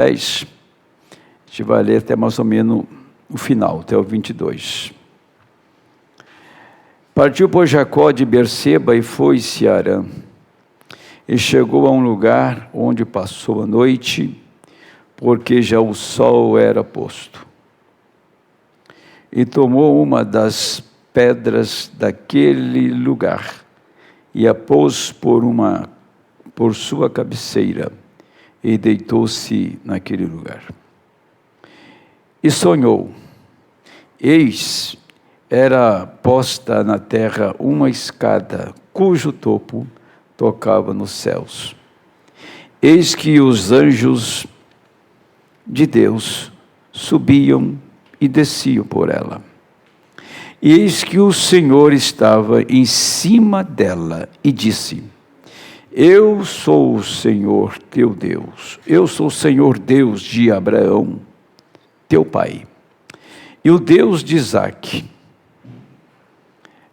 10, a gente vai ler até mais ou menos o final, até o 22. Partiu, pois, Jacó de Berseba e foi-se a Harã. E chegou a um lugar onde passou a noite, porque já o sol era posto. E tomou uma das pedras daquele lugar e a pôs por sua cabeceira, e deitou-se naquele lugar. E sonhou, eis, era posta na terra uma escada, cujo topo tocava nos céus. Eis que os anjos de Deus subiam e desciam por ela. E eis que o Senhor estava em cima dela e disse: Eu sou o Senhor teu Deus, eu sou o Senhor Deus de Abraão, teu pai, e o Deus de Isaque.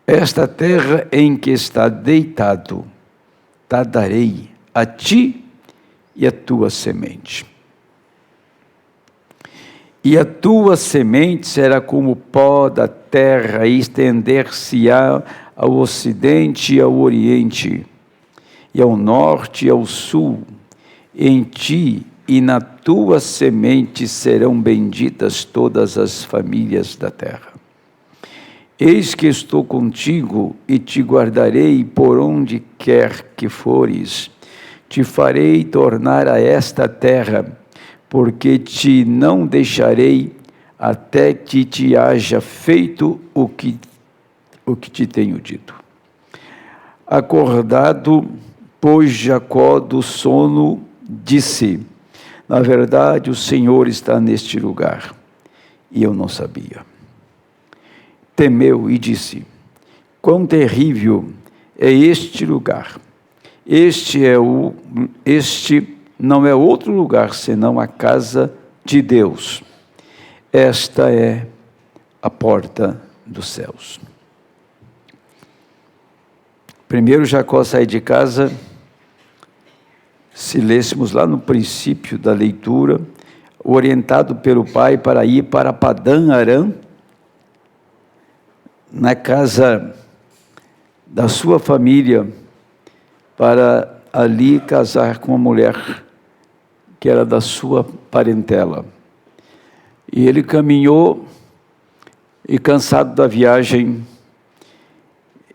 Esta terra em que está deitado, te darei a ti e a tua semente. E a tua semente será como o pó da terra, e estender-se-á ao ocidente e ao oriente, e ao norte e ao sul. Em ti e na tua semente serão benditas todas as famílias da terra. Eis que estou contigo e te guardarei por onde quer que fores. Te farei tornar a esta terra, porque te não deixarei até que te haja feito o que te tenho dito. Acordado, pois, Jacó do sono, disse: Na verdade, o Senhor está neste lugar, e eu não sabia. Temeu e disse: Quão terrível é este lugar! Este não é outro lugar senão a casa de Deus. Esta é a porta dos céus. Primeiro Jacó sai de casa. Se lêssemos lá no princípio da leitura, orientado pelo pai para ir para Padã Arã, na casa da sua família, para ali casar com uma mulher que era da sua parentela. E ele caminhou, e cansado da viagem,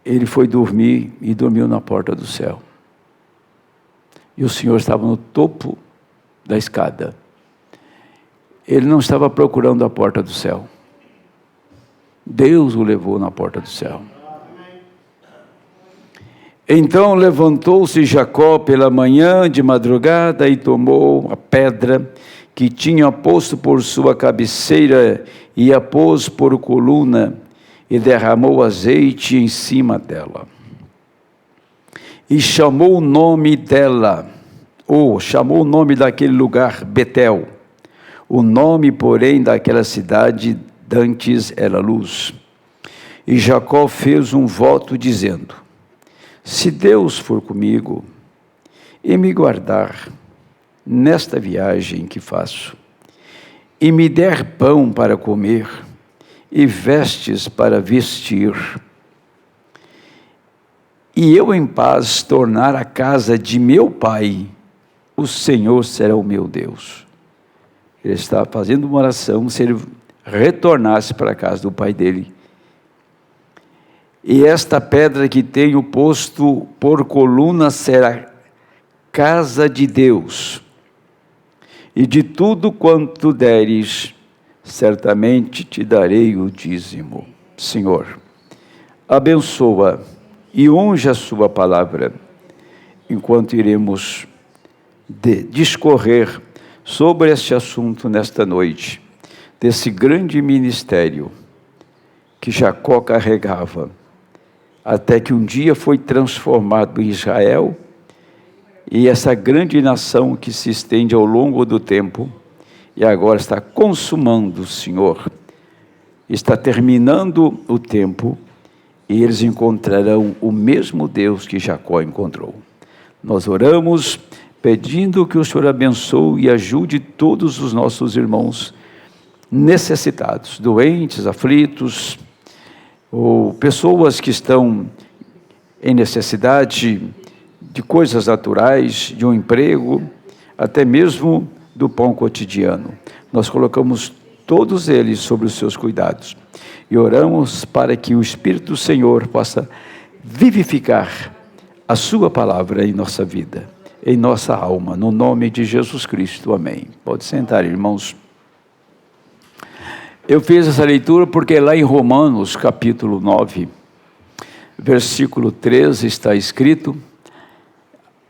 ele foi dormir e dormiu na porta do céu. E o Senhor estava no topo da escada. Ele não estava procurando a porta do céu. Deus o levou na porta do céu. Então levantou-se Jacó pela manhã de madrugada e tomou a pedra que tinha posto por sua cabeceira e a pôs por coluna e derramou azeite em cima dela. E chamou o nome dela, chamou o nome daquele lugar Betel. O nome, porém, daquela cidade dantes era Luz. E Jacó fez um voto dizendo: Se Deus for comigo e me guardar nesta viagem que faço, e me der pão para comer e vestes para vestir, e eu em paz tornar a casa de meu pai, o Senhor será o meu Deus. Ele está fazendo uma oração se ele retornasse para a casa do pai dele. E esta pedra que tenho posto por coluna será casa de Deus. E de tudo quanto deres, certamente te darei o dízimo. Senhor, abençoa e unge a sua palavra, enquanto iremos discorrer sobre este assunto nesta noite, desse grande ministério que Jacó carregava, até que um dia foi transformado em Israel, e essa grande nação que se estende ao longo do tempo, e agora está consumando, o Senhor, está terminando o tempo, e eles encontrarão o mesmo Deus que Jacó encontrou. Nós oramos, pedindo que o Senhor abençoe e ajude todos os nossos irmãos necessitados, doentes, aflitos, ou pessoas que estão em necessidade de coisas naturais, de um emprego, até mesmo do pão cotidiano. Nós colocamos todos eles sob os seus cuidados e oramos para que o Espírito do Senhor possa vivificar a sua palavra em nossa vida, em nossa alma, no nome de Jesus Cristo, amém. Pode sentar, irmãos. Eu fiz essa leitura porque lá em Romanos, capítulo 9, versículo 13, está escrito: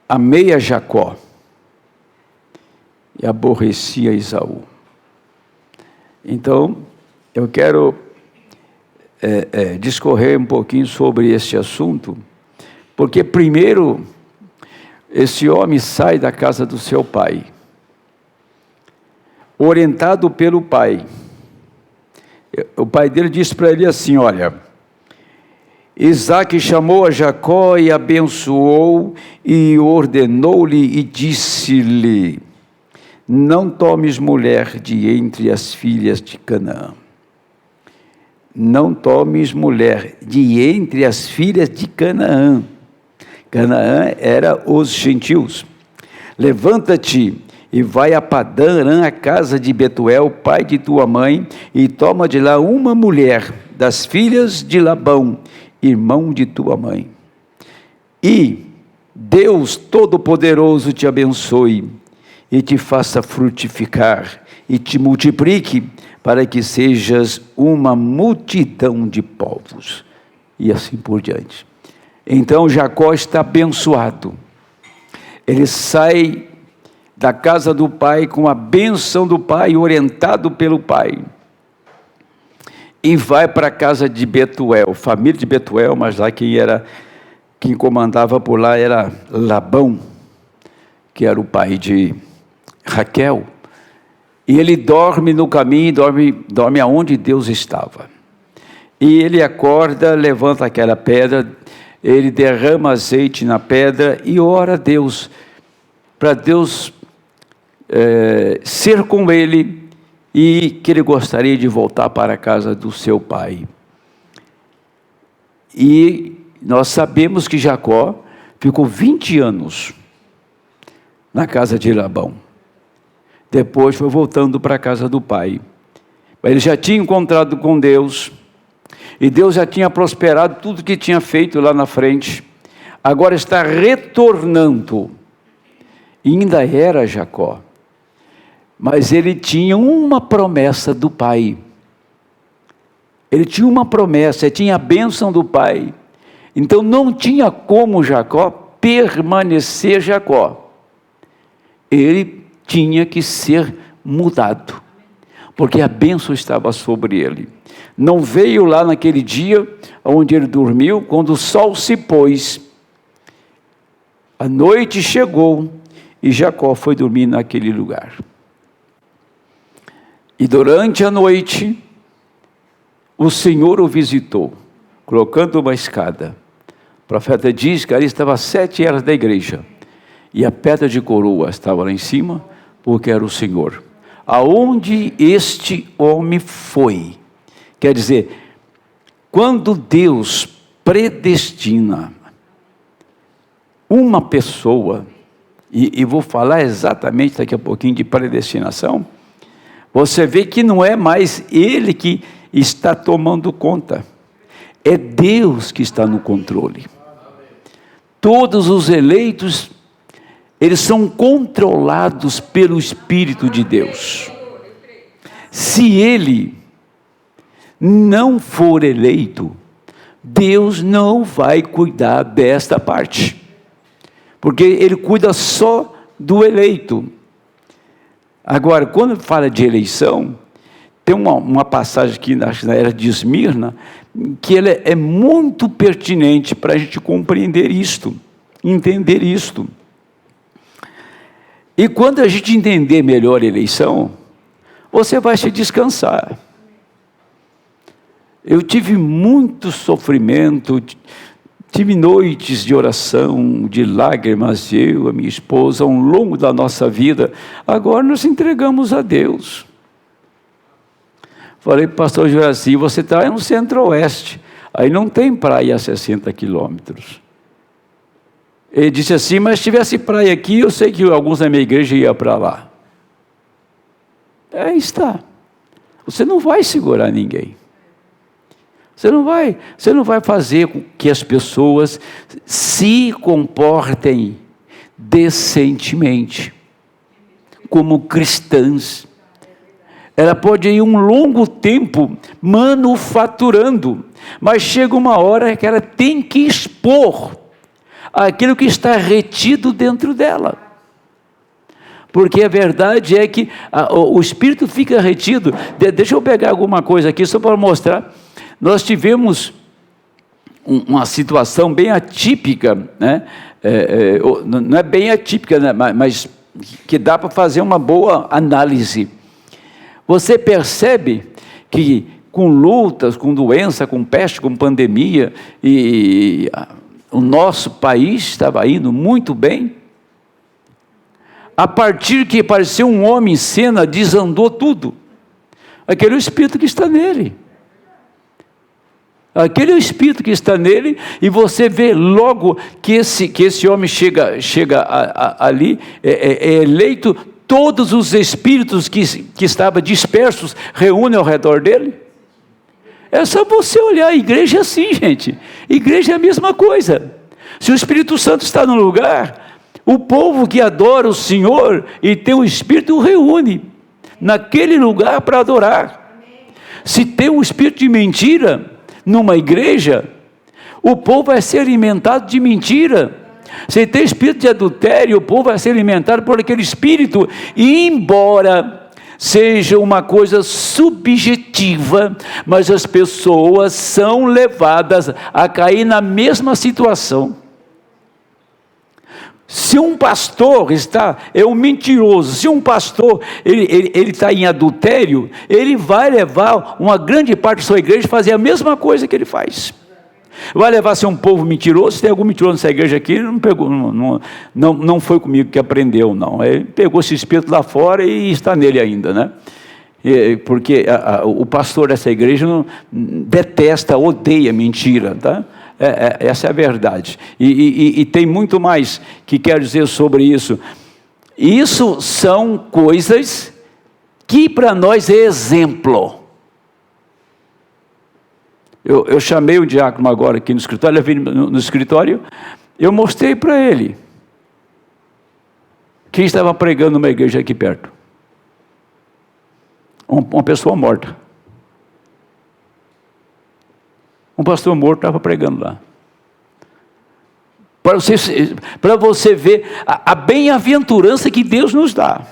amei a Jacó e aborreci a Esaú. Então, eu quero discorrer um pouquinho sobre este assunto, porque primeiro, esse homem sai da casa do seu pai, orientado pelo pai. O pai dele disse para ele assim: olha, Isaque chamou a Jacó e abençoou e ordenou-lhe e disse-lhe: não tomes mulher de entre as filhas de Canaã. Não tomes mulher de entre as filhas de Canaã. Canaã era os gentios. Levanta-te e vai a Padã Arã, a casa de Betuel, pai de tua mãe, e toma de lá uma mulher das filhas de Labão, irmão de tua mãe. E Deus Todo-Poderoso te abençoe, e te faça frutificar, e te multiplique, para que sejas uma multidão de povos. E assim por diante. Então Jacó está abençoado. Ele sai da casa do pai com a bênção do pai, orientado pelo pai. E vai para a casa de Betuel, família de Betuel, mas lá quem comandava por lá era Labão, que era o pai de Raquel. E ele dorme no caminho, dorme aonde Deus estava. E ele acorda, levanta aquela pedra, ele derrama azeite na pedra e ora a Deus, para Deus ser com ele, e que ele gostaria de voltar para a casa do seu pai. E nós sabemos que Jacó ficou 20 anos na casa de Labão. Depois foi voltando para a casa do pai. Ele já tinha encontrado com Deus, e Deus já tinha prosperado tudo que tinha feito lá na frente. Agora está retornando. E ainda era Jacó, mas ele tinha uma promessa do pai. Ele tinha uma promessa, ele tinha a bênção do pai. Então não tinha como Jacó permanecer Jacó. Ele tinha que ser mudado, porque a bênção estava sobre ele. Não veio lá naquele dia onde ele dormiu, quando o sol se pôs. A noite chegou e Jacó foi dormir naquele lugar. E durante a noite, o Senhor o visitou, colocando uma escada. O profeta diz que ali estava 7 eras da igreja, e a pedra de coroa estava lá em cima, porque era o Senhor. Aonde este homem foi? Quer dizer, quando Deus predestina uma pessoa, e vou falar exatamente daqui a pouquinho de predestinação, você vê que não é mais ele que está tomando conta, é Deus que está no controle. Todos os eleitos, eles são controlados pelo Espírito de Deus. Se ele não for eleito, Deus não vai cuidar desta parte, porque ele cuida só do eleito. Agora, quando fala de eleição, tem uma passagem aqui na era de Esmirna, que ela é muito pertinente para a gente compreender isto, entender isto. E quando a gente entender melhor a eleição, você vai se descansar. Eu tive muito sofrimento, Tive noites de oração, de lágrimas, eu, a minha esposa, ao longo da nossa vida. Agora nós entregamos a Deus. Falei para o pastor Juraci, você está no centro-oeste, aí não tem praia a 60 quilômetros. Ele disse assim, mas se tivesse praia aqui, eu sei que alguns da minha igreja iam para lá. Aí está. Você não vai segurar ninguém. Você não vai fazer com que as pessoas se comportem decentemente, como cristãs. Ela pode ir um longo tempo manufaturando, mas chega uma hora que ela tem que expor aquilo que está retido dentro dela. Porque a verdade é que o espírito fica retido. Deixa eu pegar alguma coisa aqui só para mostrar. Nós tivemos uma situação bem atípica, né? Não é bem atípica, né? Mas que dá para fazer uma boa análise. Você percebe que com lutas, com doença, com peste, com pandemia, e o nosso país estava indo muito bem. A partir que apareceu um homem em cena, desandou tudo. Aquele é o espírito que está nele. Aquele é o espírito que está nele, e você vê logo que esse homem chega ali, é eleito, todos os espíritos que estavam dispersos reúnem ao redor dele. É só você olhar, a igreja é assim, gente. Igreja é a mesma coisa. Se o Espírito Santo está no lugar, o povo que adora o Senhor e tem o Espírito o reúne naquele lugar para adorar. Se tem um espírito de mentira numa igreja, o povo vai ser alimentado de mentira. Se tem espírito de adultério, o povo vai ser alimentado por aquele espírito, e embora seja uma coisa subjetiva, mas as pessoas são levadas a cair na mesma situação. Se um pastor é um mentiroso, se um pastor ele está em adultério, ele vai levar uma grande parte da sua igreja a fazer a mesma coisa que ele faz. Vai levar a ser um povo mentiroso. Se tem algum mentiroso nessa igreja aqui, não foi comigo que aprendeu, não. Ele pegou esse espírito lá fora e está nele ainda, né? Porque o pastor dessa igreja detesta, odeia mentira, tá? Essa é a verdade. E tem muito mais que quero dizer sobre isso. Isso são coisas que para nós é exemplo. Eu chamei o diácono agora aqui no escritório, ele veio no escritório, eu mostrei para ele quem estava pregando numa igreja aqui perto. Uma pessoa morta. Um pastor morto estava pregando lá. Para você ver a bem-aventurança que Deus nos dá.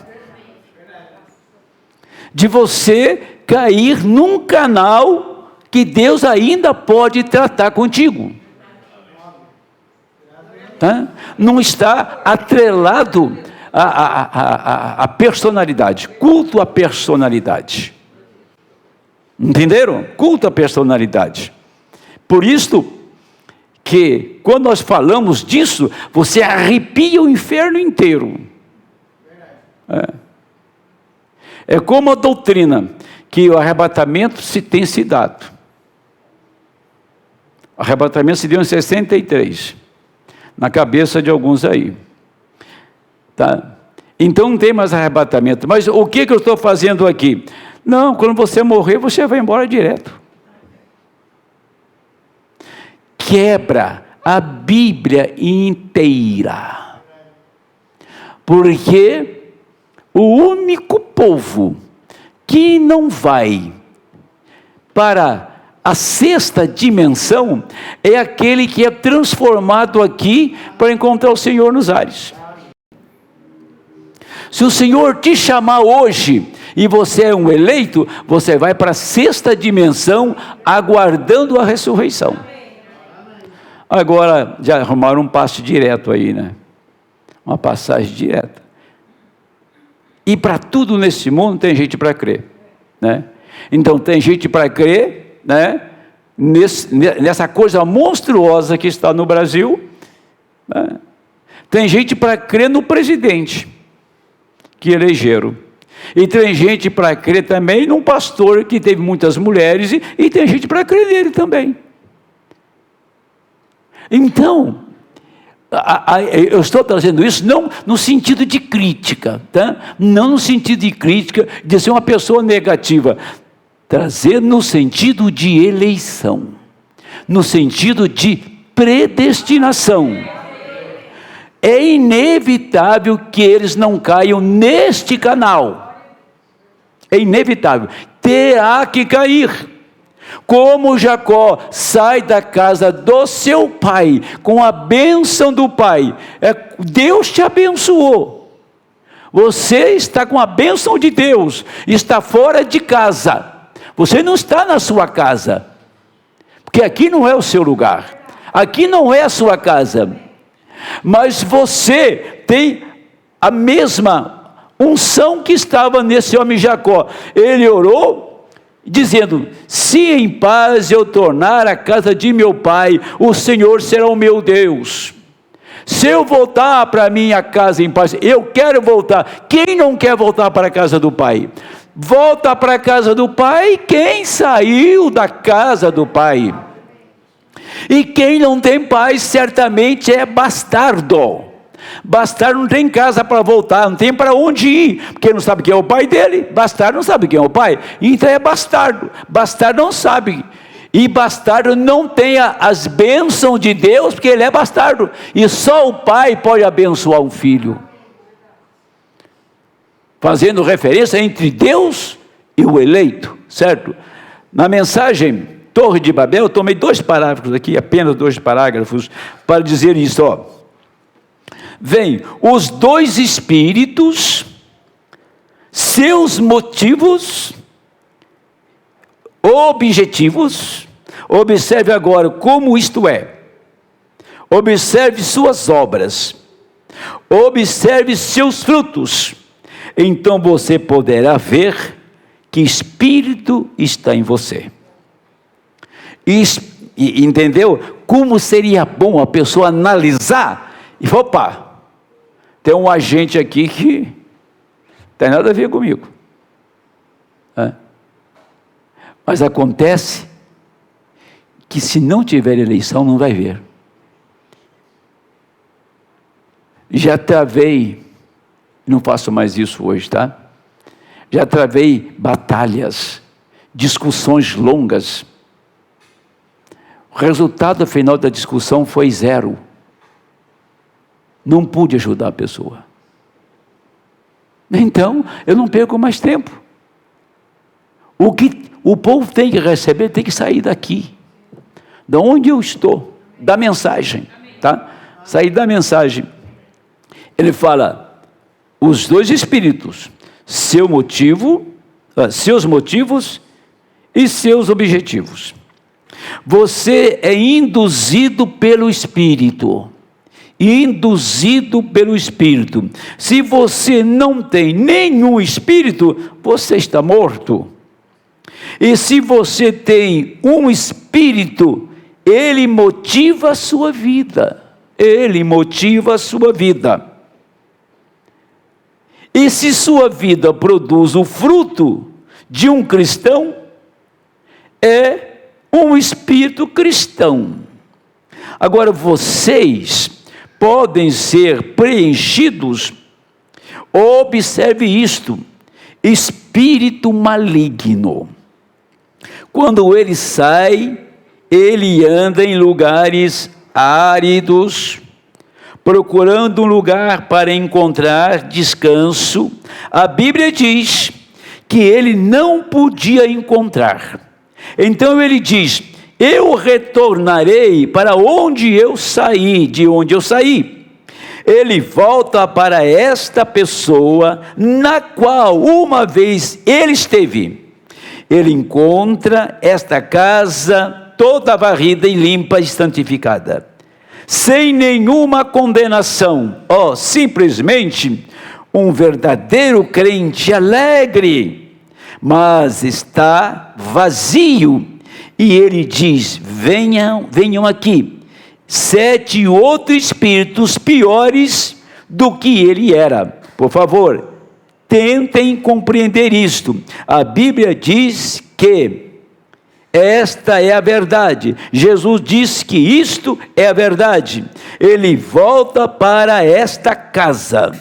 De você cair num canal que Deus ainda pode tratar contigo. Tá? Não está atrelado à personalidade. Culto à personalidade. Entenderam? Culto à personalidade. Por isso que quando nós falamos disso, você arrepia o inferno inteiro. É como a doutrina que o arrebatamento se tem se dado. O arrebatamento se deu em 63, na cabeça de alguns aí. Tá? Então não tem mais arrebatamento. Mas o que eu estou fazendo aqui? Não, quando você morrer, você vai embora direto. Quebra a Bíblia inteira. Porque o único povo que não vai para a sexta dimensão é aquele que é transformado aqui para encontrar o Senhor nos ares. Se o Senhor te chamar hoje e você é um eleito, você vai para a sexta dimensão aguardando a ressurreição. Agora já arrumaram um passe direto aí, né? Uma passagem direta. E para tudo nesse mundo tem gente para crer, né? Então tem gente para crer, né? nessa coisa monstruosa que está no Brasil, né? Tem gente para crer no presidente que elegeram. E tem gente para crer também num pastor que teve muitas mulheres, e tem gente para crer nele também. Então, eu estou trazendo isso não no sentido de crítica, tá? Não no sentido de crítica, de ser uma pessoa negativa. Trazer no sentido de eleição, no sentido de predestinação. É inevitável que eles não caiam neste canal. É inevitável. Terá que cair. Como Jacó sai da casa do seu pai, com a bênção do pai. Deus te abençoou. Você está com a bênção de Deus. Está fora de casa. Você não está na sua casa. Porque aqui não é o seu lugar. Aqui não é a sua casa. Mas você tem a mesma unção que estava nesse homem Jacó. Ele orou, dizendo: se em paz eu tornar a casa de meu pai, o Senhor será o meu Deus. Se eu voltar para a minha casa em paz, eu quero voltar. Quem não quer voltar para a casa do pai? Volta para a casa do pai quem saiu da casa do pai. E quem não tem pai, certamente é bastardo. Bastardo não tem casa para voltar, não tem para onde ir, porque não sabe quem é o pai dele. Bastardo não sabe quem é o pai, então é bastardo. Bastardo não sabe, e bastardo não tem as bênçãos de Deus, porque ele é bastardo, e só o pai pode abençoar um filho. Fazendo referência entre Deus e o eleito, certo? Na mensagem Torre de Babel, eu tomei 2 parágrafos aqui, apenas 2 parágrafos, para dizer isso, ó. Vem, os 2 espíritos, seus motivos, objetivos, observe agora como isto é, observe suas obras, observe seus frutos, então você poderá ver que espírito está em você. E entendeu? Como seria bom a pessoa analisar e falar: opa, tem um agente aqui que não tem nada a ver comigo. Mas acontece que se não tiver eleição, não vai ver. Já travei, não faço mais isso hoje, tá? Já travei batalhas, discussões longas. O resultado final da discussão foi 0. Não pude ajudar a pessoa. Então, eu não perco mais tempo. O que o povo tem que receber, tem que sair daqui. De onde eu estou, da mensagem, tá? Sair da mensagem. Ele fala, os 2 espíritos, seus motivos e seus objetivos. Você é induzido pelo Espírito. Induzido pelo Espírito. Se você não tem nenhum Espírito, você está morto. E se você tem um Espírito, ele motiva a sua vida. Ele motiva a sua vida. E se sua vida produz o fruto de um cristão, é um espírito cristão. Agora, vocês podem ser preenchidos, observe isto, espírito maligno. Quando ele sai, ele anda em lugares áridos, procurando um lugar para encontrar descanso. A Bíblia diz que ele não podia encontrar. Então ele diz: eu retornarei para onde eu saí, de onde eu saí. Ele volta para esta pessoa na qual uma vez ele esteve. Ele encontra esta casa toda varrida e limpa e santificada, sem nenhuma condenação. Simplesmente um verdadeiro crente alegre, mas está vazio E ele diz: venham aqui 7 outros espíritos piores do que ele era. Por favor, tentem compreender isto. A Bíblia diz que esta é a verdade. Jesus disse que isto é a verdade. Ele volta para esta casa.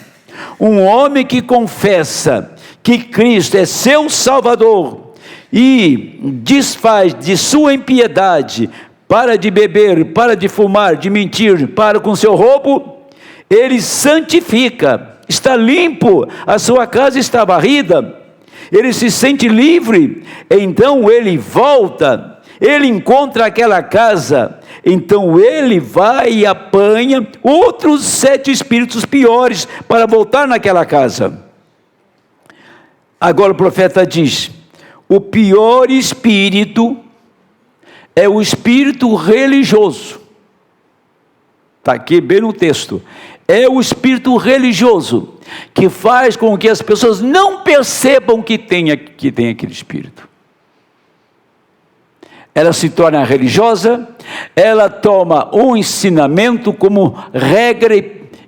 Um homem que confessa que Cristo é seu Salvador e desfaz de sua impiedade, para de beber, para de fumar, de mentir, para com seu roubo, ele santifica, está limpo, a sua casa está varrida, ele se sente livre, então ele volta, ele encontra aquela casa, então ele vai e apanha outros 7 espíritos piores para voltar naquela casa. Agora o profeta diz: o pior espírito é o espírito religioso. Está aqui bem no texto. É o espírito religioso que faz com que as pessoas não percebam que tem aquele espírito. Ela se torna religiosa, ela toma um ensinamento como regra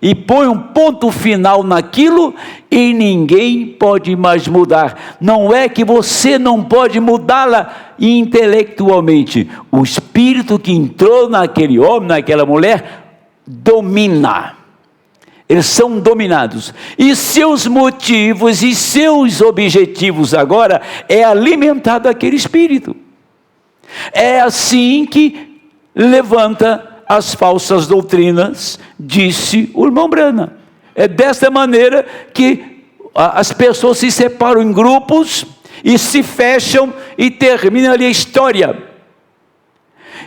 e põe um ponto final naquilo, e ninguém pode mais mudar. Não é que você não pode mudá-la intelectualmente. O espírito que entrou naquele homem, naquela mulher, domina. Eles são dominados. E seus motivos e seus objetivos agora é alimentar daquele espírito. É assim que levanta as falsas doutrinas, disse o irmão Brana. É desta maneira que as pessoas se separam em grupos e se fecham e termina ali a história.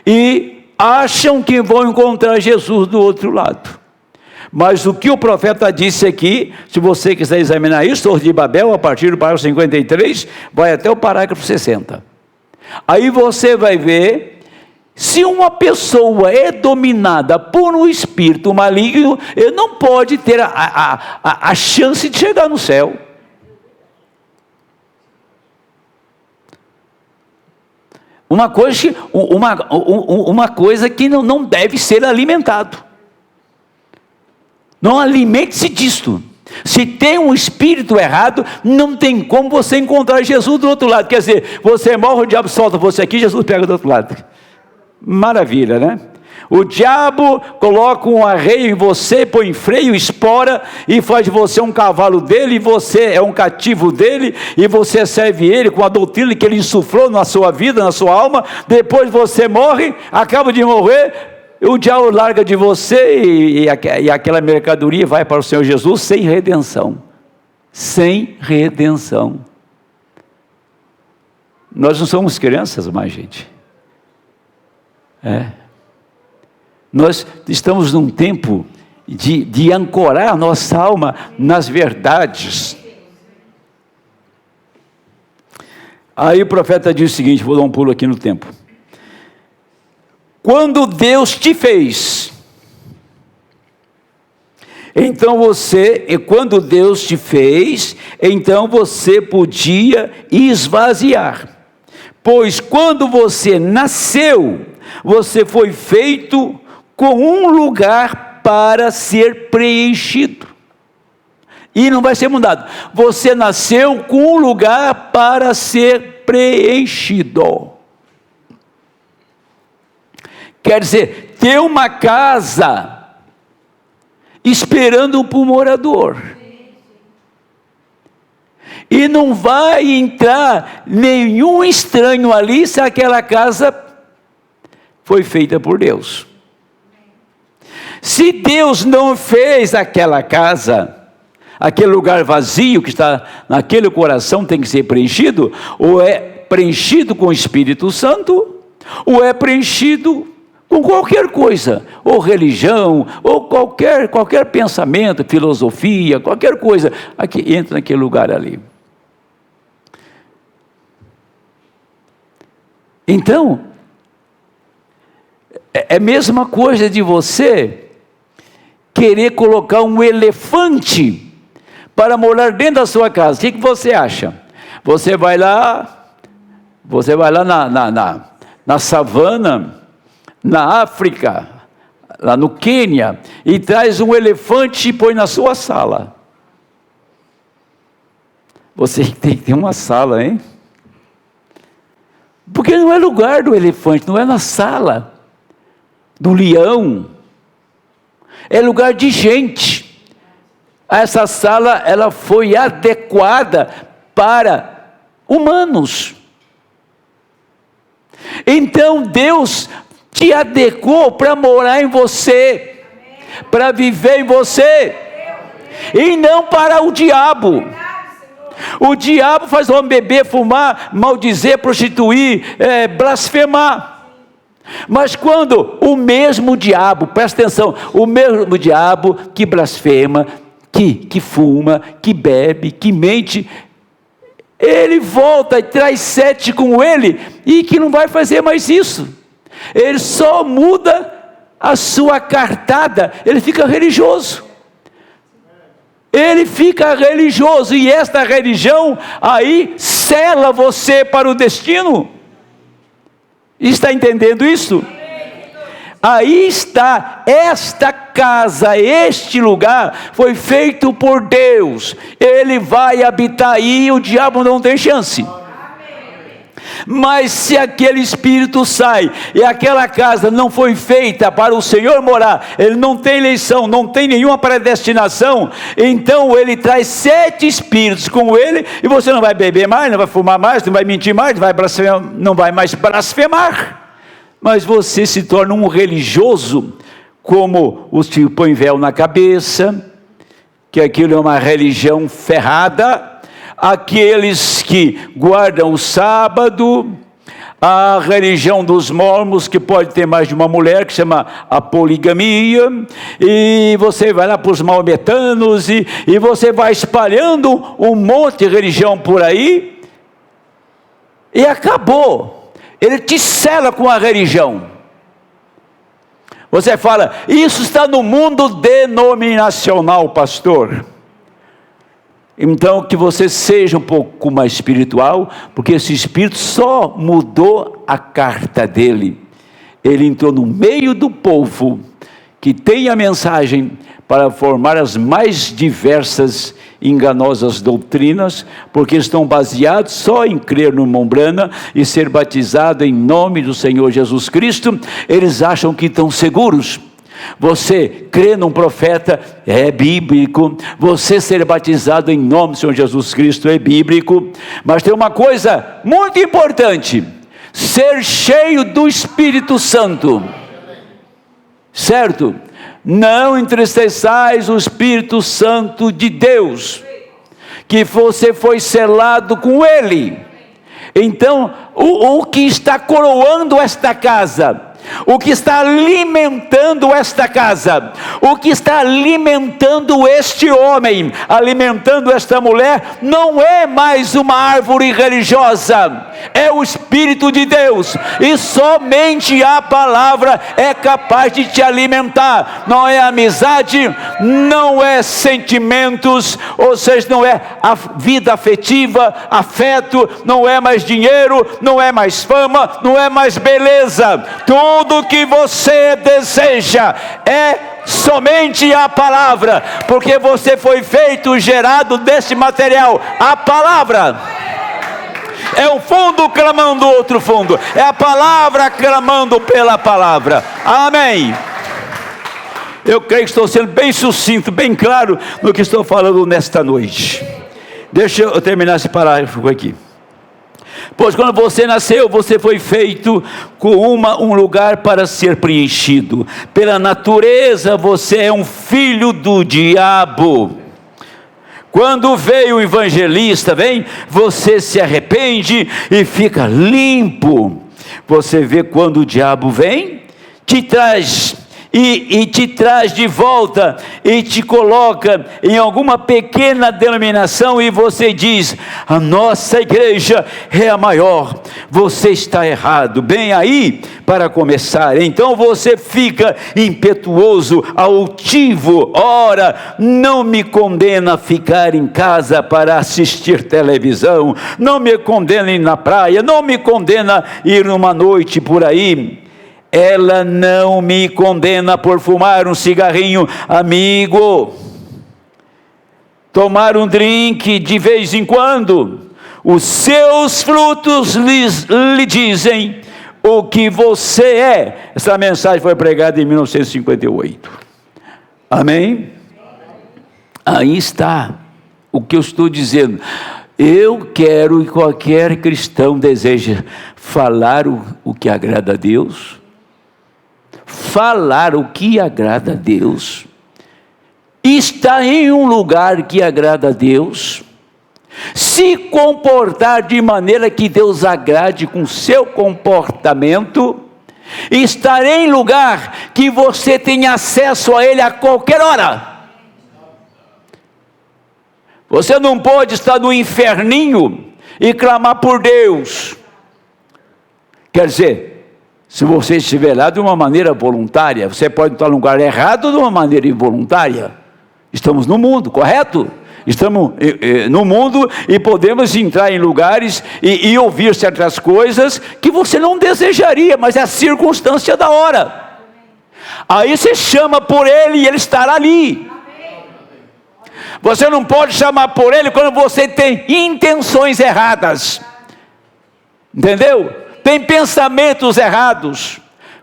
E acham que vão encontrar Jesus do outro lado. Mas o que o profeta disse aqui, se você quiser examinar isso, Torre de Babel, a partir do parágrafo 53, vai até o parágrafo 60. Aí você vai ver, se uma pessoa é dominada por um espírito maligno, ele não pode ter a chance de chegar no céu. Uma coisa que não deve ser alimentado. Não alimente-se disto. Se tem um espírito errado, não tem como você encontrar Jesus do outro lado. Quer dizer, você morre, o diabo solta você aqui, Jesus pega do outro lado. Maravilha, né? O diabo coloca um arreio em você, põe freio, espora e faz de você um cavalo dele, e você é um cativo dele, e você serve ele com a doutrina que ele insuflou na sua vida, na sua alma. Depois você morre, acaba de morrer, o diabo larga de você e aquela mercadoria vai para o Senhor Jesus sem redenção. Sem redenção. Nós não somos crianças mais, gente. Nós estamos num tempo de ancorar nossa alma nas verdades. Aí o profeta diz o seguinte, vou dar um pulo aqui no tempo. Quando Deus te fez, quando Deus te fez, então você podia esvaziar. Pois quando você nasceu, você foi feito com um lugar para ser preenchido. E não vai ser mudado. Você nasceu com um lugar para ser preenchido. Quer dizer, ter uma casa esperando por morador. E não vai entrar nenhum estranho ali se aquela casa foi feita por Deus. Se Deus não fez aquela casa, aquele lugar vazio que está naquele coração tem que ser preenchido, ou é preenchido com o Espírito Santo, ou é preenchido com qualquer coisa, ou religião, ou qualquer pensamento, filosofia, qualquer coisa, aqui entra naquele lugar ali. Então, é a mesma coisa de você querer colocar um elefante para morar dentro da sua casa. O que você acha? Você vai lá na savana, na África, lá no Quênia, e traz um elefante e põe na sua sala. Você tem que ter uma sala, hein? Porque não é lugar do elefante, não é na sala do leão, é lugar de gente. Essa sala, ela foi adequada para humanos. Então Deus te adequou para morar em você, para viver em você, e não para o diabo. O diabo faz o homem beber, fumar, maldizer, prostituir, blasfemar. Mas quando o mesmo diabo, presta atenção, o mesmo diabo que blasfema, que fuma, que bebe, que mente, ele volta e traz 7 com ele, e que não vai fazer mais isso. Ele só muda a sua cartada, ele fica religioso. Ele fica religioso, e esta religião aí sela você para o destino. Está entendendo isso? Aí está, esta casa, este lugar, foi feito por Deus. Ele vai habitar aí, e o diabo não tem chance. Mas se aquele espírito sai, e aquela casa não foi feita para o Senhor morar, ele não tem eleição, não tem nenhuma predestinação, então ele traz 7 espíritos com ele, e você não vai beber mais, não vai fumar mais, não vai mentir mais, não vai mais blasfemar, mas você se torna um religioso, como os que põem véu na cabeça, que aquilo é uma religião ferrada. Aqueles que guardam o sábado, a religião dos mormons, que pode ter mais de uma mulher, que chama a poligamia, e você vai lá para os maometanos, e você vai espalhando um monte de religião por aí, e acabou. Ele te sela com a religião. Você fala, isso está no mundo denominacional, pastor. Então que você seja um pouco mais espiritual, porque esse espírito só mudou a carta dele. Ele entrou no meio do povo que tem a mensagem para formar as mais diversas e enganosas doutrinas, porque estão baseados só em crer no irmão Branham e ser batizado em nome do Senhor Jesus Cristo. Eles acham que estão seguros. Você crê num profeta, é bíblico. Você ser batizado em nome do Senhor Jesus Cristo é bíblico. Mas tem uma coisa muito importante: ser cheio do Espírito Santo, certo? Não entristeçais o Espírito Santo de Deus, que você foi selado com Ele. Então, o que está coroando esta casa, o que está alimentando esta casa, o que está alimentando este homem, alimentando esta mulher, não é mais uma árvore religiosa, é o Espírito de Deus, e somente a palavra é capaz de te alimentar. Não é amizade, não é sentimentos, ou seja, não é a vida afetiva, afeto, não é mais dinheiro, não é mais fama, não é mais beleza. Tudo que você deseja é somente a palavra, porque você foi feito, gerado desse material, a palavra. É um fundo clamando outro fundo, é a palavra clamando pela palavra. Amém. Eu creio que estou sendo bem sucinto, bem claro no que estou falando nesta noite. Deixa eu terminar esse parágrafo aqui. Pois quando você nasceu, você foi feito com um lugar para ser preenchido. Pela natureza, você é um filho do diabo. Quando veio o evangelista, você se arrepende e fica limpo. Você vê quando o diabo vem, te traz e te traz de volta e te coloca em alguma pequena denominação e você diz: a nossa igreja é a maior, você está errado. Bem aí, para começar, então você fica impetuoso, altivo. Ora, não me condena a ficar em casa para assistir televisão, não me condena ir na praia, não me condena ir numa noite por aí. Ela não me condena por fumar um cigarrinho, amigo, tomar um drink de vez em quando. Os seus frutos lhe dizem o que você é. Essa mensagem foi pregada em 1958. Amém? Aí está o que eu estou dizendo. Eu quero, e qualquer cristão deseja falar o que agrada a Deus, falar o que agrada a Deus, estar em um lugar que agrada a Deus, se comportar de maneira que Deus agrade com seu comportamento, estar em lugar que você tem acesso a Ele a qualquer hora. Você não pode estar no inferninho e clamar por Deus. Quer dizer, se você estiver lá de uma maneira voluntária, você pode estar no lugar errado de uma maneira involuntária. Estamos no mundo, correto? Estamos no mundo e podemos entrar em lugares e ouvir certas coisas que você não desejaria, mas é a circunstância da hora. Aí você chama por Ele e Ele estará ali. Você não pode chamar por Ele quando você tem intenções erradas. Entendeu? Tem pensamentos errados.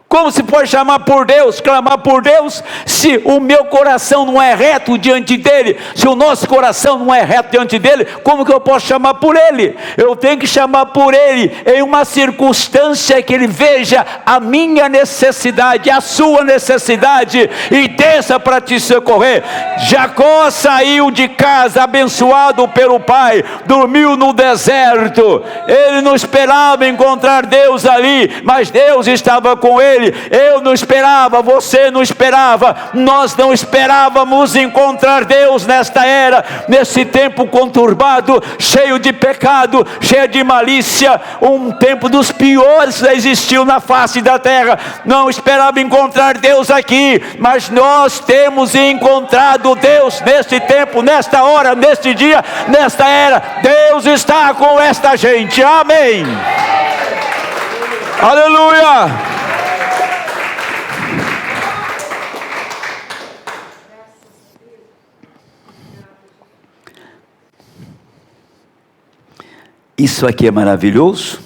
Como se pode chamar por Deus, clamar por Deus, se o meu coração não é reto diante dEle? Se o nosso coração não é reto diante dEle, como que eu posso chamar por Ele? Eu tenho que chamar por Ele em uma circunstância que Ele veja a minha necessidade, a sua necessidade, e desça para te socorrer. Jacó saiu de casa abençoado pelo pai, dormiu no deserto. Ele não esperava encontrar Deus ali, mas Deus estava com ele. Eu não esperava, você não esperava, nós não esperávamos encontrar Deus nesta era, nesse tempo conturbado, cheio de pecado, cheio de malícia, um tempo dos piores que existiu na face da terra. Não esperava encontrar Deus aqui, mas nós temos encontrado Deus neste tempo, nesta hora, neste dia, nesta era. Deus está com esta gente, amém. Aleluia. Isso aqui é maravilhoso.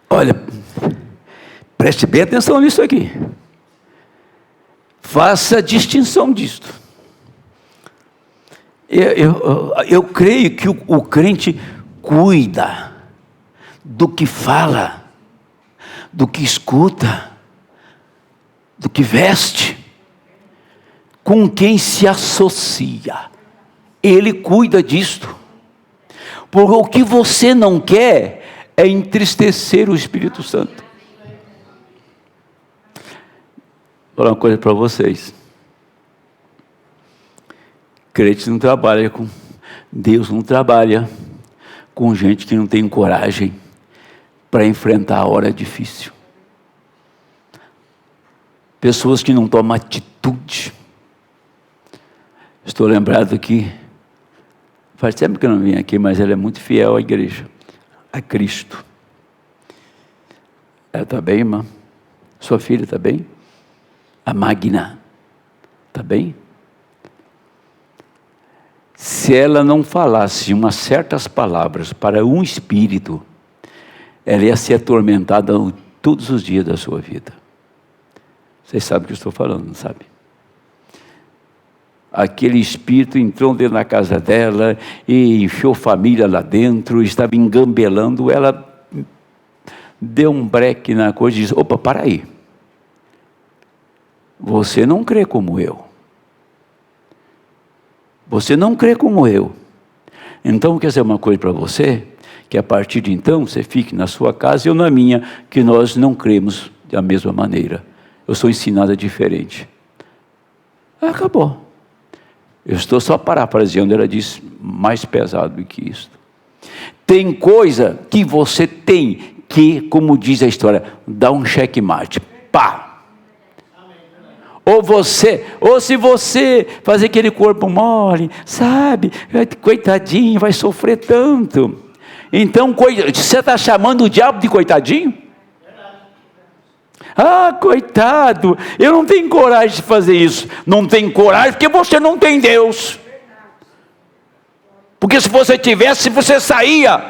Olha, preste bem atenção nisso aqui. Faça a distinção disto. Eu creio que o crente cuida do que fala, do que escuta, do que veste, com quem se associa. Ele cuida disto, porque o que você não quer é entristecer o Espírito Santo. Vou falar uma coisa para vocês. Crente não trabalha com Deus, não trabalha com gente que não tem coragem para enfrentar a hora difícil. Pessoas que não tomam atitude. Estou lembrado que faz tempo que eu não vim aqui, mas ela é muito fiel à igreja, a Cristo. Ela está bem, irmã? Sua filha está bem? A Magna está bem? Se ela não falasse umas certas palavras para um espírito, ela ia ser atormentada todos os dias da sua vida. Vocês sabem o que eu estou falando, não sabe? Aquele espírito entrou dentro da casa dela e enfiou família lá dentro, estava engambelando. Ela deu um breque na coisa e disse: opa, para aí, você não crê como eu, você não crê como eu, Então, quer dizer uma coisa para você, que a partir de então, você fique na sua casa e eu na minha, que nós não cremos da mesma maneira. Eu sou ensinada diferente. Acabou. Eu estou só parafraseando, ela disse mais pesado do que isso. Tem coisa que você tem que, como diz a história, dar um checkmate. Pá! Ou se você fazer aquele corpo mole, sabe, coitadinho, vai sofrer tanto. Então, você está chamando o diabo de coitadinho? Ah, coitado, eu não tenho coragem de fazer isso. Não tem coragem porque você não tem Deus. Porque se você tivesse, você saía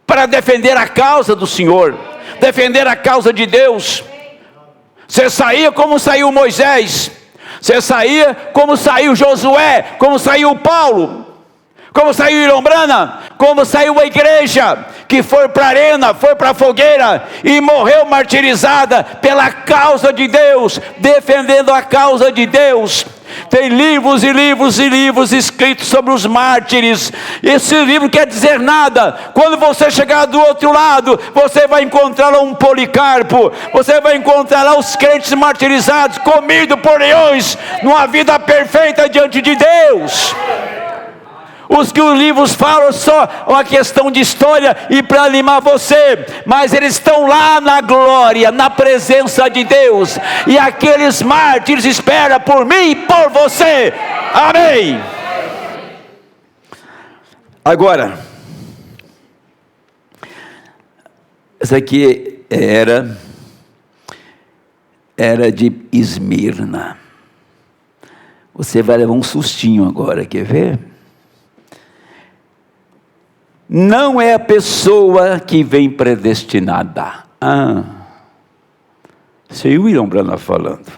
para defender a causa do Senhor, defender a causa de Deus. Você saía como saiu Moisés, você saía como saiu Josué, como saiu Paulo, como saiu Ilombrana, como saiu a igreja, que foi para a arena, foi para a fogueira, e morreu martirizada pela causa de Deus, defendendo a causa de Deus. Tem livros e livros e livros escritos sobre os mártires. Esse livro quer dizer nada. Quando você chegar do outro lado, você vai encontrar lá um Policarpo, você vai encontrar lá os crentes martirizados, comidos por leões, numa vida perfeita diante de Deus. Os que os livros falam só uma questão de história e para animar você, mas eles estão lá na glória, na presença de Deus, e aqueles mártires esperam por mim e por você. Amém. Agora, essa aqui era de Esmirna. Você vai levar um sustinho agora, quer ver? Não é a pessoa que vem predestinada. Isso é William Branham falando.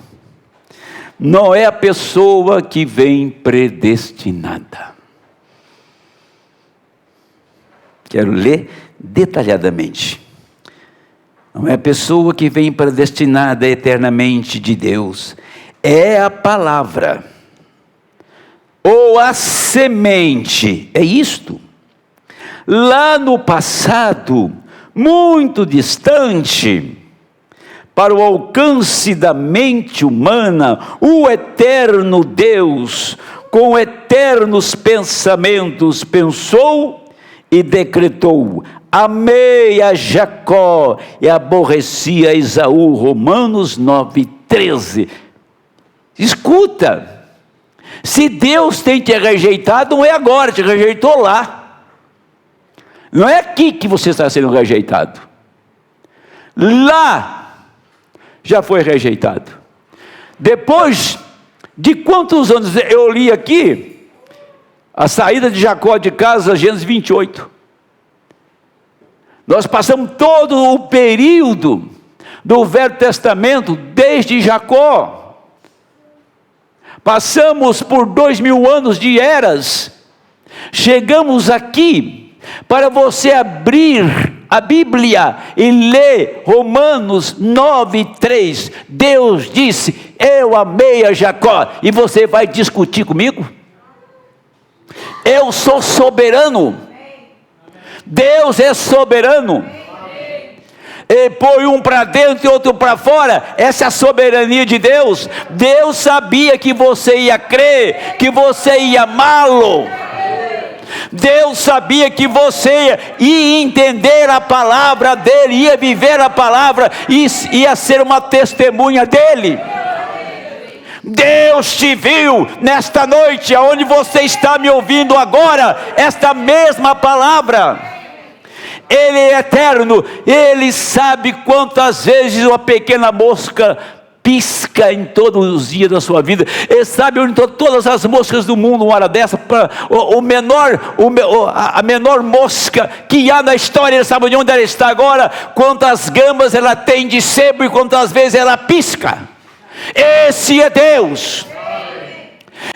Não é a pessoa que vem predestinada. Quero ler detalhadamente. Não é a pessoa que vem predestinada eternamente de Deus. É a palavra. Ou a semente. É isto. Lá no passado, muito distante, para o alcance da mente humana, o eterno Deus, com eternos pensamentos, pensou e decretou: amei a Jacó e aborreci a Esaú. Romanos 9:13. Escuta, se Deus tem te rejeitado, não é agora, te rejeitou lá. Não é aqui que você está sendo rejeitado. Lá já foi rejeitado. Depois de quantos anos eu li aqui a saída de Jacó de casa, Gênesis 28. Nós passamos todo o período do Velho Testamento desde Jacó. Passamos por 2000 anos de eras. Chegamos aqui para você abrir a Bíblia e ler Romanos 9:3. Deus disse: eu amei a Jacó. E você vai discutir comigo? Eu sou soberano. Deus é soberano. Ele põe um para dentro e outro para fora. Essa é a soberania de Deus. Deus sabia que você ia crer, que você ia amá-lo. Deus sabia que você ia entender a palavra dele, ia viver a palavra, ia ser uma testemunha dele. Deus te viu nesta noite, aonde você está me ouvindo agora, esta mesma palavra. Ele é eterno, Ele sabe quantas vezes uma pequena mosca pisca em todos os dias da sua vida. Ele sabe onde estão todas as moscas do mundo, uma hora dessa. A menor mosca que há na história, ele sabe onde ela está agora, quantas gambas ela tem de sebo e quantas vezes ela pisca. Esse é Deus.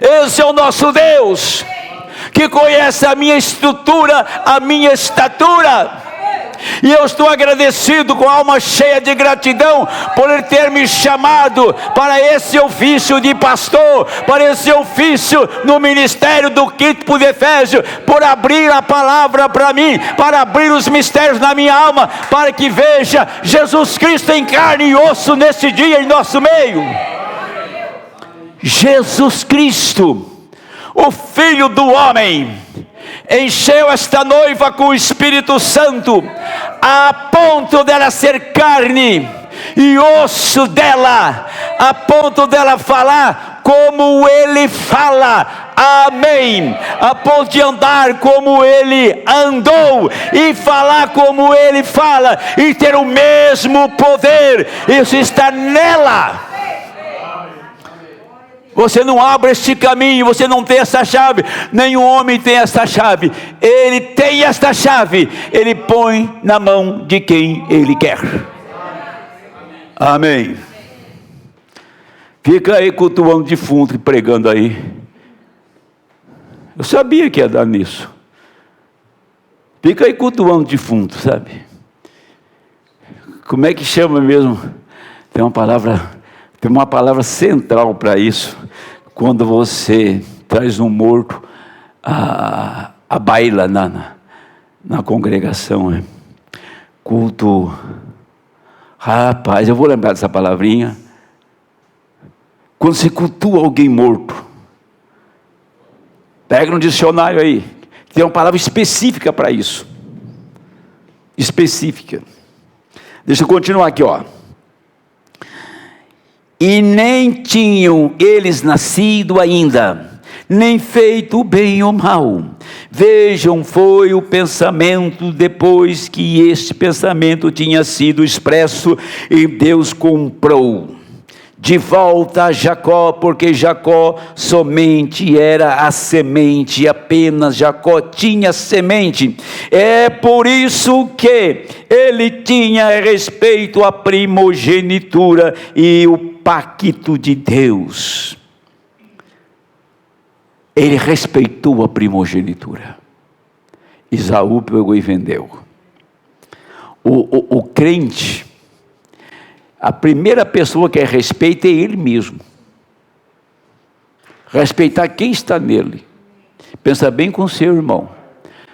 Esse é o nosso Deus, que conhece a minha estrutura, a minha estatura. E eu estou agradecido, com a alma cheia de gratidão, por Ele ter me chamado para esse ofício de pastor, para esse ofício no ministério do Quinto de Efésio, por abrir a palavra para mim, para abrir os mistérios na minha alma, para que veja Jesus Cristo em carne e osso nesse dia em nosso meio. Jesus Cristo, o Filho do homem, encheu esta noiva com o Espírito Santo, a ponto dela ser carne e osso dela, a ponto dela falar como Ele fala, amém, a ponto de andar como Ele andou, e falar como Ele fala, e ter o mesmo poder. Isso está nela. Você não abre este caminho, você não tem essa chave, nenhum homem tem essa chave. Ele tem esta chave, Ele põe na mão de quem Ele quer. Amém. Fica aí cultuando defunto e pregando aí. Eu sabia que ia dar nisso. Fica aí cultuando defunto, sabe? Como é que chama mesmo? Tem uma palavra central para isso. Quando você traz um morto a baila na congregação. Culto. Rapaz, eu vou lembrar dessa palavrinha. Quando você cultua alguém morto. Pega no dicionário aí. Tem uma palavra específica para isso. Específica. Deixa eu continuar aqui, ó. E nem tinham eles nascido ainda, nem feito bem ou mal. Vejam, foi o pensamento depois que este pensamento tinha sido expresso, e Deus comprou de volta a Jacó, porque Jacó somente era a semente, apenas Jacó tinha semente. É por isso que ele tinha respeito à primogenitura e o pacto de Deus. Ele respeitou a primogenitura. Esaú pegou e vendeu. O crente, a primeira pessoa que respeita é ele mesmo. Respeitar quem está nele. Pensa bem com o seu irmão.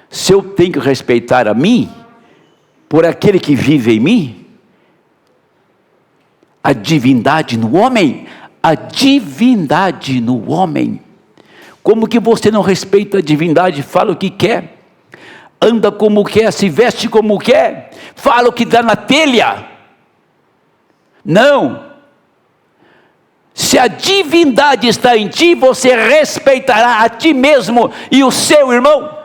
Se eu tenho que respeitar a mim, por aquele que vive em mim, a divindade no homem, a divindade no homem. Como que você não respeita a divindade? Fala o que quer, anda como quer, se veste como quer, fala o que dá na telha. Não. Se a divindade está em ti, você respeitará a ti mesmo e o seu irmão.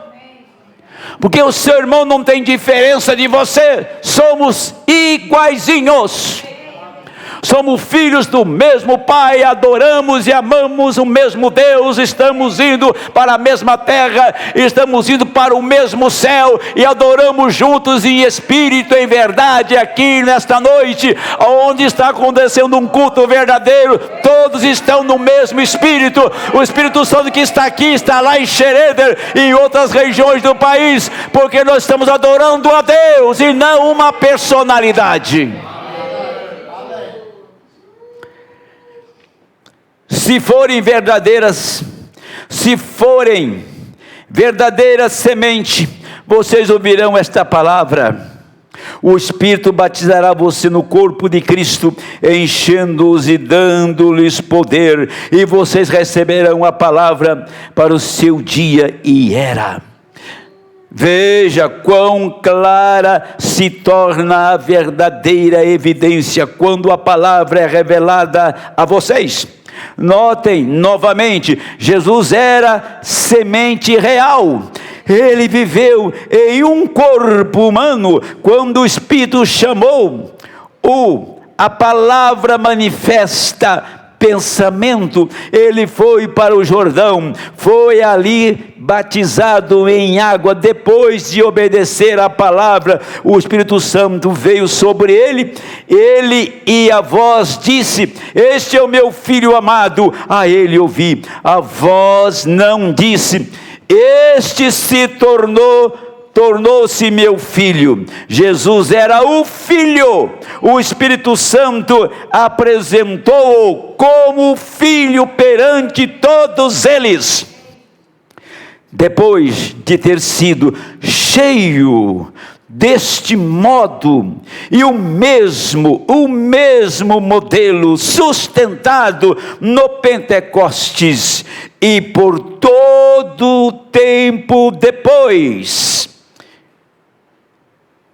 Porque o seu irmão não tem diferença de você. Somos iguaizinhos. Somos filhos do mesmo Pai, adoramos e amamos o mesmo Deus, estamos indo para a mesma terra, estamos indo para o mesmo céu, e adoramos juntos em espírito, em verdade, aqui nesta noite, onde está acontecendo um culto verdadeiro, todos estão no mesmo Espírito. O Espírito Santo que está aqui, está lá em Xereder e em outras regiões do país, porque nós estamos adorando a Deus e não uma personalidade. Se forem verdadeira semente, vocês ouvirão esta palavra: o Espírito batizará você no corpo de Cristo, enchendo-os e dando-lhes poder, e vocês receberão a palavra para o seu dia e era. Veja quão clara se torna a verdadeira evidência quando a palavra é revelada a vocês. Notem novamente, Jesus era semente real. Ele viveu em um corpo humano quando o Espírito chamou. A palavra manifesta pensamento. Ele foi para o Jordão, foi ali batizado em água. Depois de obedecer a palavra, o Espírito Santo veio sobre ele e a voz disse: este é o meu filho amado, a ele ouvi. A voz não disse: este se tornou tornou-se meu filho. Jesus era o Filho. O Espírito Santo apresentou-o como filho perante todos eles. Depois de ter sido cheio deste modo, e o mesmo modelo sustentado no Pentecostes, e por todo o tempo depois,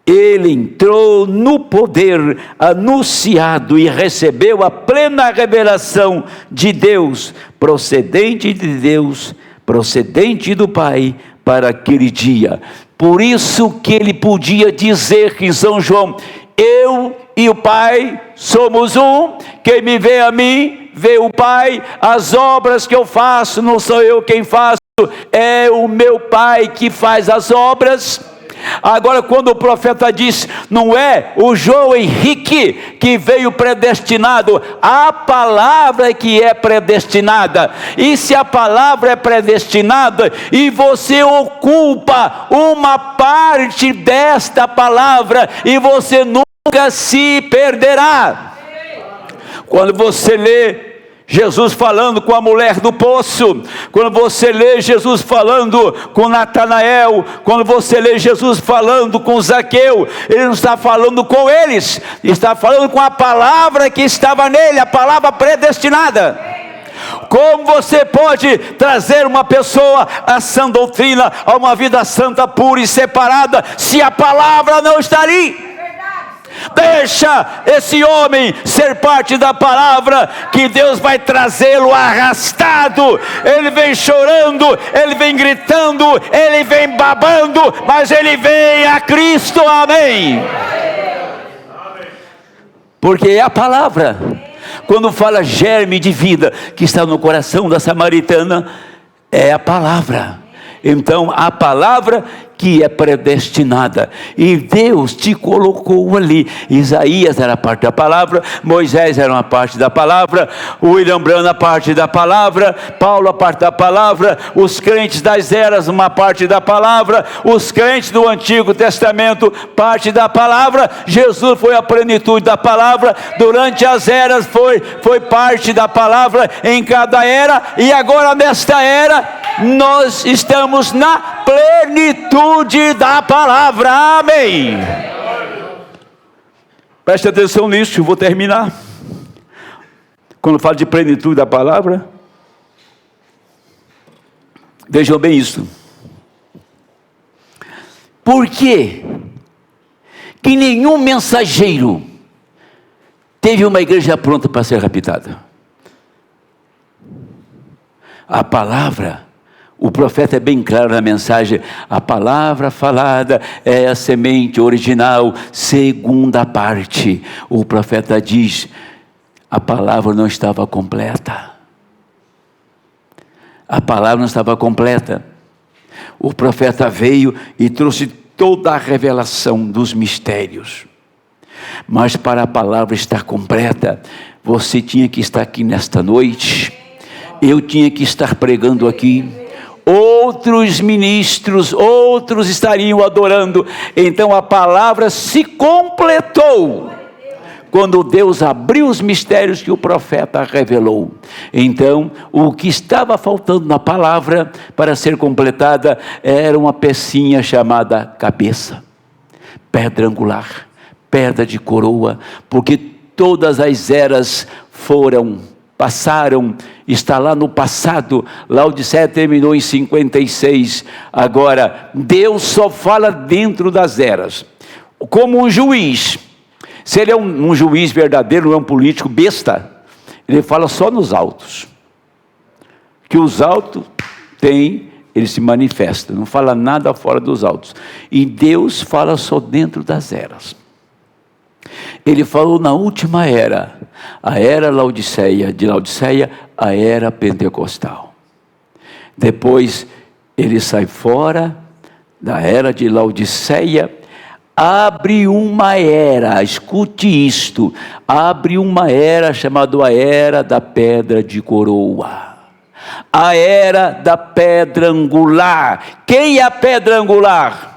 ele entrou no poder anunciado e recebeu a plena revelação de Deus, procedente de Deus, procedente do Pai, para aquele dia. Por isso que ele podia dizer em São João: eu e o Pai somos um, quem me vê a mim, vê o Pai, as obras que eu faço, não sou eu quem faço, é o meu Pai que faz as obras. Agora, quando o profeta diz, não é o João Henrique que veio predestinado, a palavra é que é predestinada. E se a palavra é predestinada e você ocupa uma parte desta palavra, e você nunca se perderá. Quando você lê Jesus falando com a mulher do poço, quando você lê Jesus falando com Natanael, quando você lê Jesus falando com Zaqueu, ele não está falando com eles, está falando com a palavra que estava nele, a palavra predestinada. Como você pode trazer uma pessoa à sã doutrina, a uma vida santa, pura e separada, se a palavra não está ali? Deixa esse homem ser parte da palavra, que Deus vai trazê-lo arrastado. Ele vem chorando, ele vem gritando, ele vem babando, mas ele vem a Cristo. Amém. Porque é a palavra. Quando fala germe de vida que está no coração da samaritana, é a palavra. Então a palavra que é predestinada, e Deus te colocou ali. Isaías era parte da palavra, Moisés era uma parte da palavra, William Branham a parte da palavra, Paulo a parte da palavra, os crentes das eras uma parte da palavra, os crentes do Antigo Testamento parte da palavra. Jesus foi a plenitude da palavra, durante as eras foi parte da palavra em cada era, e agora nesta era nós estamos na plenitude da palavra. Amém. Preste atenção nisso, eu vou terminar. Quando eu falo de plenitude da palavra, vejam bem isso. Por quê que nenhum mensageiro teve uma igreja pronta para ser raptada? A palavra, o profeta é bem claro na mensagem: a palavra falada é a semente original, segunda parte. O profeta diz, a palavra não estava completa. A palavra não estava completa. O profeta veio e trouxe toda a revelação dos mistérios. Mas para a palavra estar completa, você tinha que estar aqui nesta noite, eu tinha que estar pregando aqui, outros ministros, outros estariam adorando. Então a palavra se completou quando Deus abriu os mistérios que o profeta revelou. Então o que estava faltando na palavra para ser completada era uma pecinha chamada cabeça, pedra angular, pedra de coroa, porque todas as eras passaram, está lá no passado. Laodiceia terminou em 56, agora Deus só fala dentro das eras, como um juiz. Se ele é um juiz verdadeiro, não é um político besta, ele fala só nos autos, que os autos têm, ele se manifesta, não fala nada fora dos autos, e Deus fala só dentro das eras. Ele falou na última era, a era Laodiceia, de Laodiceia, a era pentecostal. Depois ele sai fora da era de Laodiceia, abre uma era, escute isto, abre uma era chamada a era da pedra de coroa, a era da pedra angular. Quem é a pedra angular?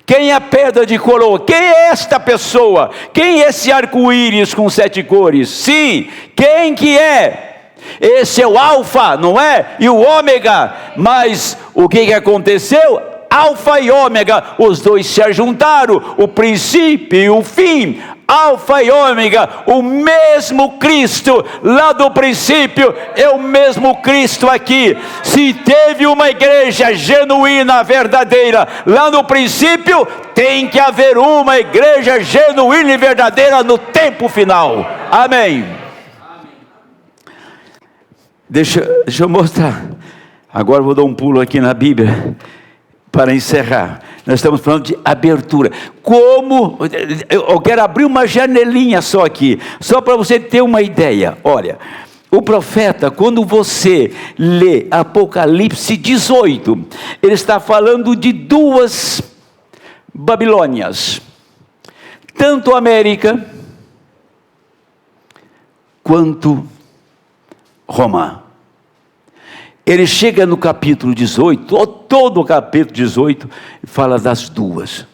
Quem é a pedra de coroa? Quem é esta pessoa? Quem é esse arco-íris com 7 cores? Sim, quem que é? Esse é o alfa, não é? E o ômega. Mas o que aconteceu? Alfa e ômega, os dois se ajuntaram, o princípio e o fim. Alfa e ômega, o mesmo Cristo lá do princípio é o mesmo Cristo aqui. Se teve uma igreja genuína, verdadeira lá no princípio, tem que haver uma igreja genuína e verdadeira no tempo final. Amém. Deixa eu mostrar. Agora vou dar um pulo aqui na Bíblia para encerrar. Nós estamos falando de abertura. Como, eu quero abrir uma janelinha só aqui, só para você ter uma ideia. Olha, o profeta, quando você lê Apocalipse 18, ele está falando de 2 Babilônias, tanto América quanto Roma. Ele chega no capítulo 18, todo o capítulo 18, fala das 2.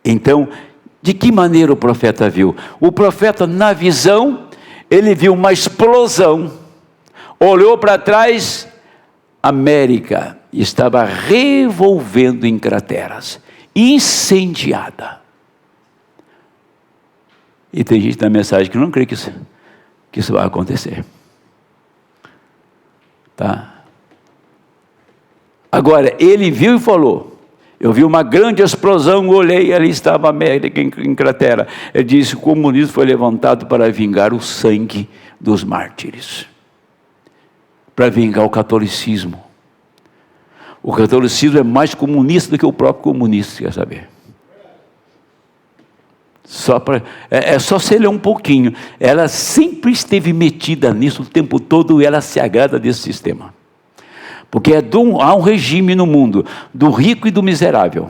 Então, de que maneira o profeta viu? O profeta, na visão, ele viu uma explosão, olhou para trás, América estava revolvendo em crateras, incendiada. E tem gente na mensagem que não crê que isso vai acontecer. Tá? Agora, ele viu e falou, eu vi uma grande explosão, olhei, ali estava a América em cratera. Ele disse, o comunismo foi levantado para vingar o sangue dos mártires, para vingar o catolicismo. O catolicismo é mais comunista do que o próprio comunista, quer saber? É só se ler um pouquinho. Ela sempre esteve metida nisso o tempo todo e ela se agrada desse sistema. Porque há um regime no mundo, do rico e do miserável.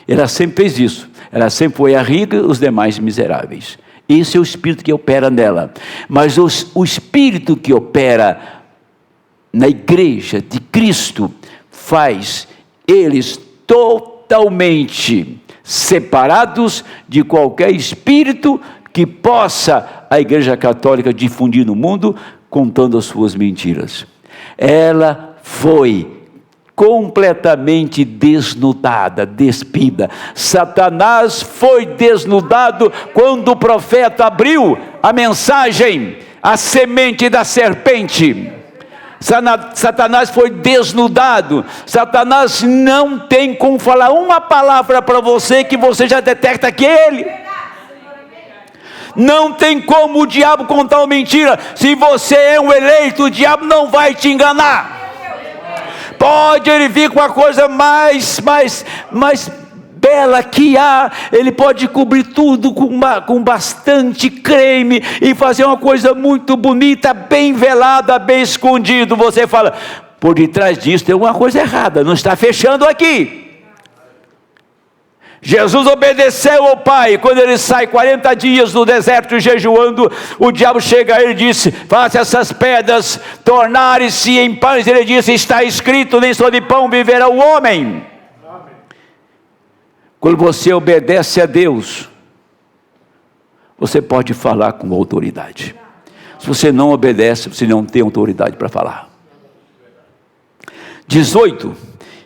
Ela sempre fez isso. Ela sempre foi a rica e os demais miseráveis. Esse é o espírito que opera nela. Mas o espírito que opera na igreja de Cristo faz eles totalmente separados de qualquer espírito que possa a igreja católica difundir no mundo contando as suas mentiras. Ela foi completamente desnudada, despida. Satanás foi desnudado quando o profeta abriu a mensagem, a semente da serpente. Satanás foi desnudado. Satanás não tem como falar uma palavra para você que você já detecta que é ele. Não tem como o diabo contar uma mentira. Se você é um eleito, o diabo não vai te enganar. Pode ele vir com a coisa mais bela que há, ele pode cobrir tudo com bastante creme e fazer uma coisa muito bonita, bem velada, bem escondido. Você fala, por detrás disso tem alguma coisa errada, não está fechando aqui. Jesus obedeceu ao Pai. Quando ele sai 40 dias no deserto jejuando, o diabo chega a ele e disse, faça essas pedras tornarem-se em pães. Ele disse, está escrito, nem só de pão viverá o homem. Quando você obedece a Deus, você pode falar com autoridade. Se você não obedece, você não tem autoridade para falar. 18,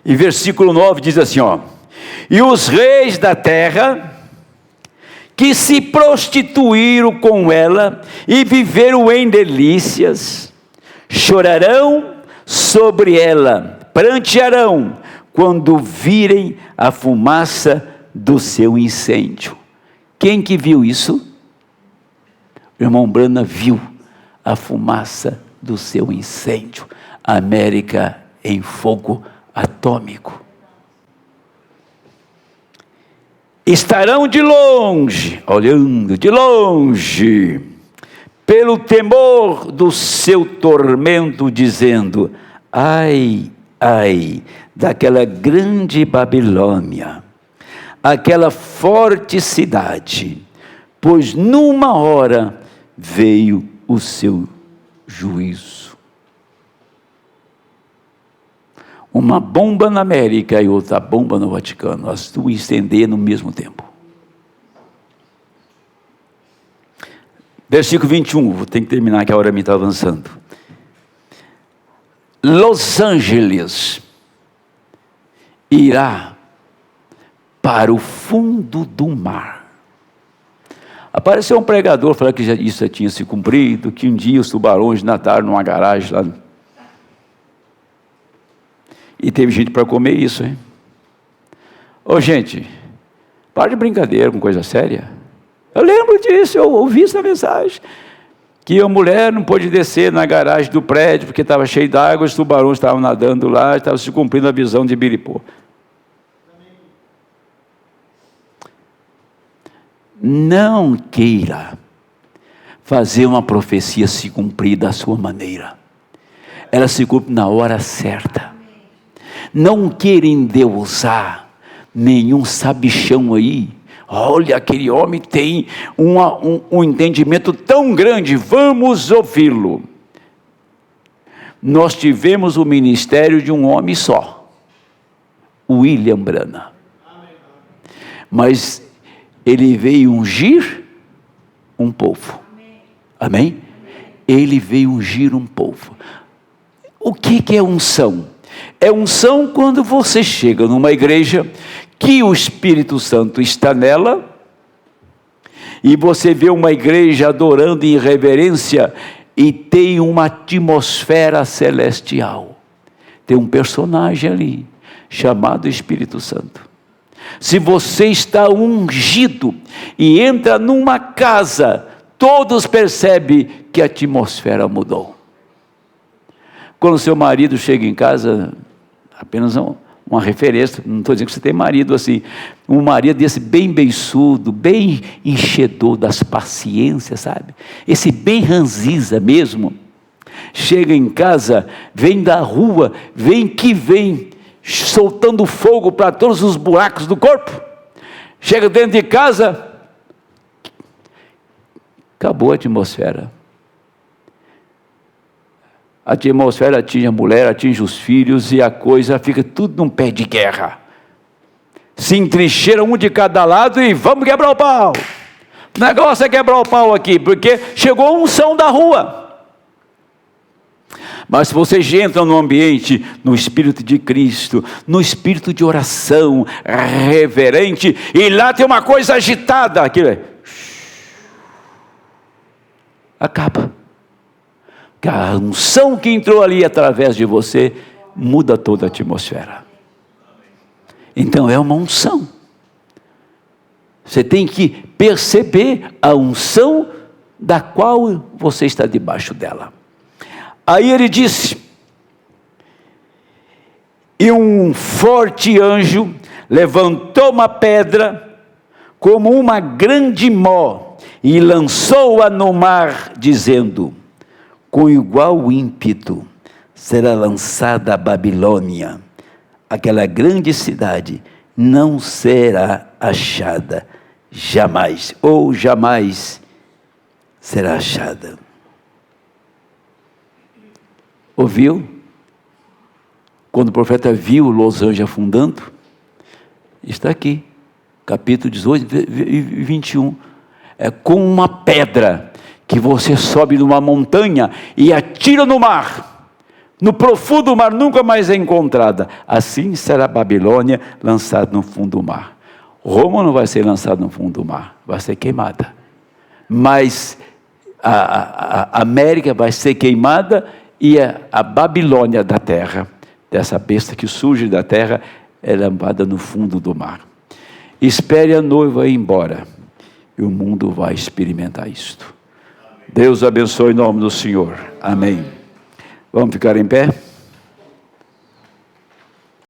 e versículo 9 diz assim, ó, e os reis da terra, que se prostituíram com ela e viveram em delícias, chorarão sobre ela, prantearão, quando virem a fumaça do seu incêndio. Quem que viu isso? O irmão Brana viu a fumaça do seu incêndio. A América em fogo atômico. Estarão de longe, olhando de longe, pelo temor do seu tormento, dizendo, ai, ai, daquela grande Babilônia, aquela forte cidade, pois numa hora veio o seu juízo. uma bomba na América e outra bomba no Vaticano, as duas incendiam no mesmo tempo. Versículo 21, vou ter que terminar que a hora me está avançando. Los Angeles irá para o fundo do mar. Apareceu um pregador falando que isso já tinha se cumprido, que um dia os tubarões nadaram numa garagem lá. E teve gente para comer isso, hein? Ô gente, para de brincadeira com coisa séria. Eu lembro disso, eu ouvi essa mensagem. Que a mulher não pôde descer na garagem do prédio, porque estava cheio d'água, os tubarões estavam nadando lá, estavam se cumprindo a visão de Biripó. Não queira fazer uma profecia se cumprir da sua maneira. Ela se cumpre na hora certa. Não queira endeusar nenhum sabichão aí. Olha, aquele homem tem um entendimento tão grande, vamos ouvi-lo. Nós tivemos o ministério de um homem só, William Branham. Mas ele veio ungir um povo. Amém? Ele veio ungir um povo. O que é unção? É unção quando você chega numa igreja que o Espírito Santo está nela, e você vê uma igreja adorando em reverência, e tem uma atmosfera celestial. Tem um personagem ali, chamado Espírito Santo. Se você está ungido, e entra numa casa, todos percebem que a atmosfera mudou. Quando seu marido chega em casa, apenas uma referência, não estou dizendo que você tem marido assim, um marido desse bem beiçudo, bem enchedor das paciências, sabe? Esse bem ranziza mesmo, chega em casa, vem da rua, vem, soltando fogo para todos os buracos do corpo, chega dentro de casa, acabou a atmosfera. A atmosfera atinge a mulher, atinge os filhos, e a coisa fica tudo num pé de guerra. Se entrincheira um de cada lado e vamos quebrar o pau. O negócio é quebrar o pau aqui, porque chegou a unção da rua. Mas se vocês entram no ambiente, no Espírito de Cristo, no espírito de oração, reverente, e lá tem uma coisa agitada, aquilo é... acaba. A unção que entrou ali através de você muda toda a atmosfera. Então é uma unção. Você tem que perceber a unção da qual você está debaixo dela. Aí ele disse: e um forte anjo levantou uma pedra como uma grande mó e lançou-a no mar, dizendo: com igual ímpeto será lançada a Babilônia, aquela grande cidade não será achada jamais, ou jamais será achada. Ouviu? Quando o profeta viu Los Angeles afundando, está aqui, capítulo 18 e 21, é com uma pedra, que você sobe numa montanha e atira no mar, no profundo mar, nunca mais é encontrada. Assim será a Babilônia lançada no fundo do mar. Roma não vai ser lançada no fundo do mar, vai ser queimada. Mas a América vai ser queimada, e a Babilônia da terra, dessa besta que surge da terra, é lançada no fundo do mar. Espere a noiva ir embora, e o mundo vai experimentar isto. Deus abençoe em nome do Senhor. Amém. Vamos ficar em pé?